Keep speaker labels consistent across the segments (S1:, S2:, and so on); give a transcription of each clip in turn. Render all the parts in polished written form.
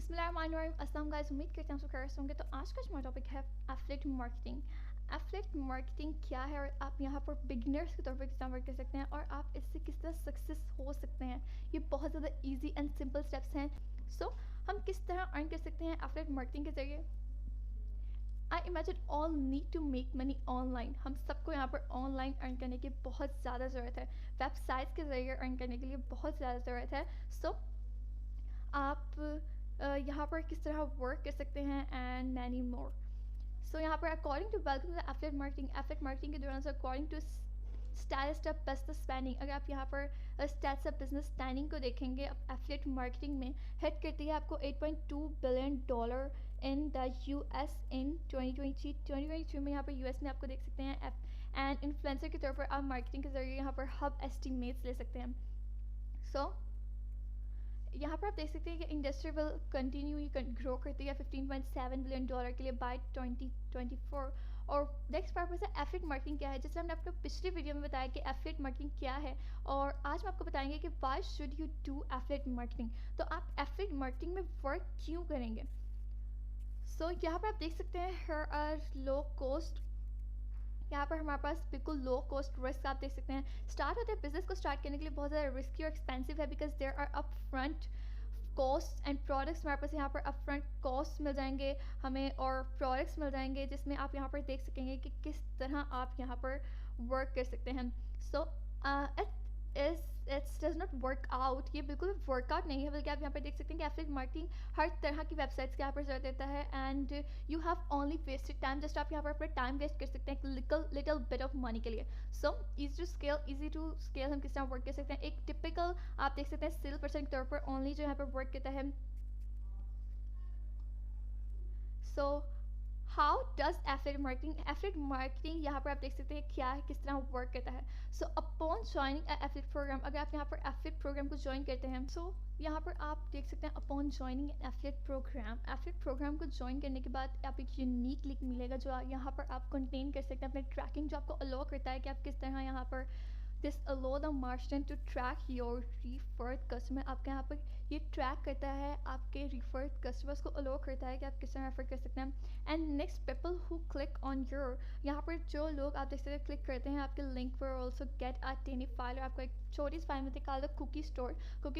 S1: बिस्मिल्लाहिर्रहमानिर्रहीम। अस्सलाम गाइस, उम्मीद करते हैं आप सब खैरियत से होंगे। तो आज का जो हमारा टॉपिक है एफिलिएट मार्केटिंग। एफिलिएट मार्केटिंग क्या है और आप यहाँ पर बिगिनर्स के तौर पर किस तरह वर्क कर सकते हैं और आप इससे किस तरह सक्सेस हो सकते हैं। ये बहुत ज़्यादा ईजी एंड सिंपल स्टेप्स हैं। सो हम किस तरह अर्न कर सकते हैं एफिलिएट मार्केटिंग के ज़रिए। I imagine all need to make money online. हम सबको यहाँ पर ऑनलाइन अर्न करने की बहुत ज़्यादा ज़रूरत है। वेबसाइट्स के ज़रिए अर्न करने के लिए बहुत ज़्यादा ज़रूरत है। सो आप यहाँ पर किस तरह वर्क कर सकते हैं एंड मैनी मोर। सो यहाँ पर according to welcome to affiliate marketing के दौरान according to stylist of business spending, अगर आप यहाँ पर स्टैट्स ऑफ बिजनेस स्पेंडिंग को देखेंगे एफिलिएट मार्केटिंग में हिट करती है आपको $8.2 बिलियन इन द यूएस इन 2023 में। यहाँ पर यूएस में आपको देख सकते हैं एंड इन्फ्लुएंसर के तौर पर आप मार्केटिंग के जरिए यहाँ पर हब एस्टिमेट्स ले सकते हैं। सो यहाँ पर आप देख सकते हैं कि इंडस्ट्री विल कंटिन्यू ग्रो करती है $15.7 बिलियन के लिए बाय 2024। और नेक्स्ट पर्पस है एफिलिएट मार्केटिंग क्या है। जैसे हमने आपको पिछली वीडियो में बताया कि एफिलिएट मार्केटिंग क्या है, और आज हम आपको बताएंगे कि why should you do affiliate marketing. तो आप एफिलिएट मार्केटिंग में वर्क क्यों करेंगे। सो यहाँ पर आप देख सकते हैं हियर आर लो कॉस्ट। यहाँ पर हमारे पास बिल्कुल लो कॉस्ट रिस्क आप देख सकते हैं। स्टार्ट होते हैं बिजनेस को स्टार्ट करने के लिए बहुत ज़्यादा रिस्की और एक्सपेंसिव है because there are up front cost and products. हमारे पास यहाँ पर अप फ्रंट कॉस्ट मिल जाएंगे हमें और प्रोडक्ट्स मिल जाएंगे जिसमें आप यहाँ पर देख सकेंगे कि किस तरह आप यहाँ पर वर्क कर सकते हैं। So it's does not work out, ये बिल्कुल वर्कआउट नहीं है, बल्कि आप यहाँ पर देख सकते हैं कि एफिलिएट मार्केटिंग हर तरह की वेबसाइट्स के यहाँ पर जरूरत देता है and you have only wasted time. Just आप यहाँ पर अपना टाइम वेस्ट कर सकते हैं लिटिल बिट ऑफ मनी के लिए। सो इजी टू स्केल हम किस तरह वर्क कर सकते हैं। एक टिपिकल आप देख सकते हैं सेल पर्सन के तौर पर ओनली जो यहाँ पर वर्क करता है। So how does affiliate marketing यहाँ पर आप देख सकते हैं क्या है, किस तरह वर्क करता है। So upon joining affiliate program, अगर आप यहाँ पर एफिलिएट प्रोग्राम को ज्वाइन करते हैं, सो यहाँ पर आप देख सकते हैं अपॉन ज्वाइनिंग एफिलिएट प्रोग्राम को ज्वाइन करने के बाद आप एक यूनिक लिंक मिलेगा जो यहाँ पर आप कंटेन कर सकते हैं अपने ट्रैकिंग, जो आपको अलाउ करता है कि आप किस तरह यहाँ पर this allow the merchant to track your referred customer. आपके यहाँ पर ये ट्रैक करता है आपके रिफर्ड कस्टमर्स को अलो करता है कि आप किस तरह रेफर कर सकते हैं। And next people who click on your, यहाँ पर जो लोग आप देख सकते हैं क्लिक करते हैं आपके लिंक पर also get a tiny file, और आपको एक छोटी सी फाइल में निकाल दो cookie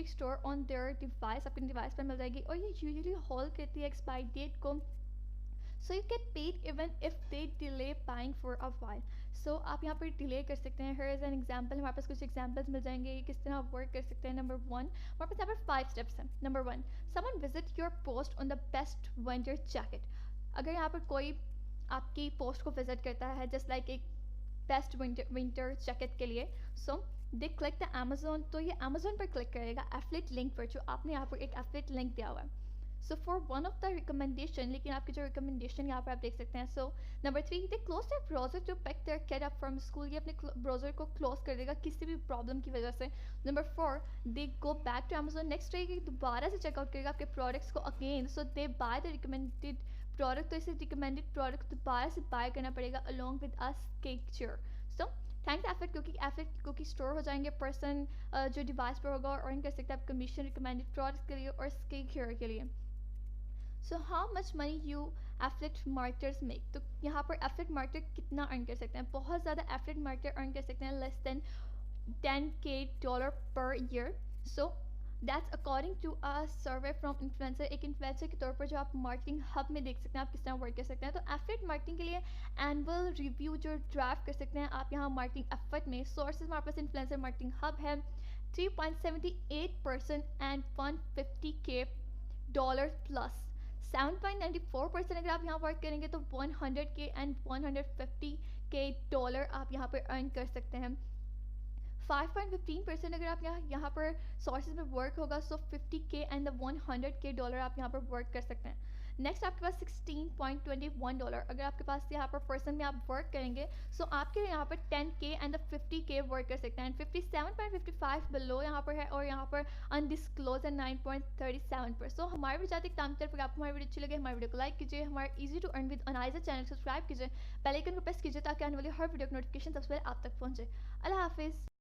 S1: store on their device, अपने डिवाइस पर मिल जाएगी। और ये यूजुअली होल्ड करती है एक्सपायरी डेट को। So you get paid even if they delay buying for a while. सो आप यहाँ पर डिले कर सकते हैं। हियर इज एन एग्जाम्पल, हमारे पास कुछ एग्जाम्पल्स मिल जाएंगे ये किस तरह वर्क कर सकते हैं। नंबर 1 हमारे पास यहाँ पर 5 स्टेप्स हैं। Number 1, someone visit your post on the best winter jacket. अगर यहाँ पर कोई आपकी पोस्ट को विजिट करता है जस्ट लाइक एक बेस्ट विंटर जैकेट के लिए, सो दे क्लिक द अमेजोन, तो ये अमेजोन पर क्लिक करेगा एफिलिएट लिंक पर, जो आपने यहाँ पर एक एफिलिएट लिंक दिया हुआ है। So for one of the recommendation, लेकिन आपकी जो रिकमेंडेशन यहाँ पर आप देख सकते हैं। So number 3, they close their browser to pick their kid up from school, ये अपने ब्राउजर को क्लोज कर देगा किसी भी प्रॉब्लम की वजह से। Number 4, they go back to Amazon, next day दोबारा से चेकआउट करेगा आपके प्रोडक्ट्स को again, so they buy the recommended product, तो इसे रिकमेंडेड प्रोडक्ट दोबारा से बाय करना पड़ेगा along with a sketcher. So thanks affiliate cookie store हो जाएंगे पर्सन जो डिवाइस पर होगा और अर्न कर सकते हैं आप कमीशन रिकमेंडेड प्रोडक्ट्स के लिए और स्केचर के लिए। So how much money you affiliate marketers make, तो यहाँ पर एफिलिएट मार्केटर कितना अर्न कर सकते हैं। बहुत ज़्यादा एफिलिएट मार्केटर अर्न कर सकते हैं less than $10K per year. So that's according to a survey from influencer. एक इन्फ्लुएंसर के तौर पर जो आप मार्केटिंग हब में देख सकते हैं आप किस तरह वर्क कर सकते हैं। तो एफिलिएट मार्केटिंग के लिए एनुअल रिव्यू जो ड्राफ्ट कर सकते हैं आप यहाँ मार्केटिंग एफर्ट में। सोर्सेज हमारे पास इन्फ्लुएंसर मार्केटिंग हब है 3.78% एंड $150K प्लस 7.94%। अगर आप यहाँ वर्क करेंगे तो $100K एंड $150K आप यहाँ पर अर्न कर सकते हैं। 5.15% अगर आप यहाँ पर सोर्सेज में वर्क होगा, सो $50K एंड $100K आप यहाँ पर वर्क कर सकते हैं। नेक्स्ट आपके पास $16.21, अगर आपके पास यहाँ पर पर्सन में आप वर्क करेंगे, सो आपके यहाँ पर $10K एंड $50K वर्क कर सकते हैं। 57.55 बिलो यहाँ पर है और यहाँ पर अनडिस्क्लोज है 9.37 पर। सो हमारे वीडियो जाते तमाम तरफ, अगर आपको हमारी वीडियो अच्छी लगे हमारे वीडियो को लाइक कीजिए, हमारे easy to earn with Anaiza channel subscribe कीजिए, बेल आइकन को प्रेस कीजिए ताकि आने वाली हर वीडियो की नोटिफिकेशन सबसे पहले आप तक पहुँचे। अल्लाह हाफिज़।